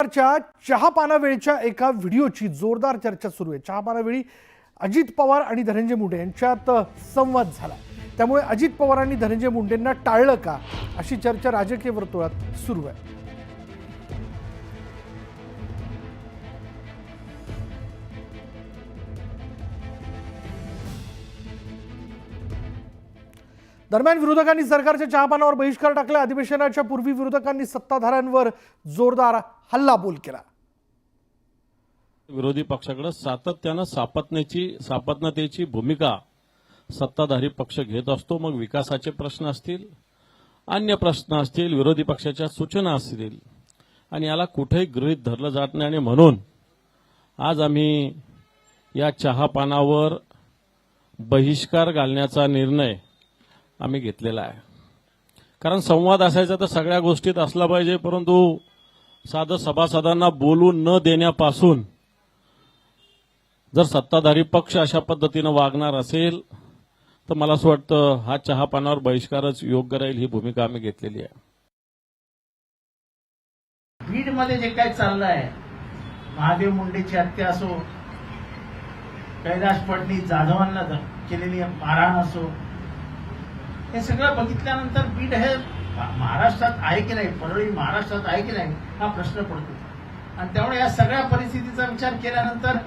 सरकारच्या चहापानावेळच्या एका व्हिडिओची जोरदार चर्चा सुरू आहे। चहापानावेळी अजित पवार आणि धनंजय मुंडे यांच्यात संवाद झाला, त्यामुळे अजित पवारांनी धनंजय मुंडेंना टाळलं का अशी चर्चा राजकीय वर्तुळात सुरू आहे। दरम्यान विरोधकांनी सरकारच्या चहापानावर बहिष्कार टाकला। अधिवेशनाच्या पूर्वी विरोधकांनी सत्ताधाऱ्यांवर जोरदार हल्लाबोल केला। विरोधी पक्षाकडे सातत्याने सापत्नतेची भूमिका सत्ताधारी पक्ष घेत असतो। मग विकासाचे प्रश्न असतील, अन्य प्रश्न असतील, विरोधी पक्षाच्या सूचना असतील, आणि याला कुठेही गृहीत धरलं जात नाही। आणि म्हणून आज आम्ही या चहापानावर बहिष्कार घालण्याचा निर्णय आम्ही घेतलेला आहे। कारण संवाद असायचा तर सगळ्या गोष्टीत असला पाहिजे, परंतु साधं सभासदांना बोलून न देण्यापासून जर सत्ताधारी पक्ष अशा पद्धतीनं वागणार असेल तर मला असं वाटतं हा चहापानावर बहिष्कारच योग्य राहील, ही भूमिका आम्ही घेतलेली आहे। बीडमध्ये जे काही चाललं आहे, महादेव मुंडेची हत्या असो, कैलास फडणवीस जाधवांना केलेली मारहाण असो, हे सगळं बघितल्यानंतर बीड हे महाराष्ट्रात आहे की नाही, परळी महाराष्ट्रात आहे की नाही हा प्रश्न पडतो। आणि त्यामुळे या सगळ्या परिस्थितीचा विचार केल्यानंतर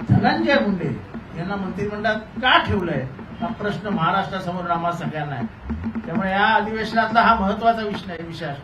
धनंजय मुंडे यांना मंत्रिमंडळात का ठेवलंय हा प्रश्न महाराष्ट्रासमोर आम्हा सगळ्यांना आहे। त्यामुळे या अधिवेशनातला हा महत्वाचा विषय असतो।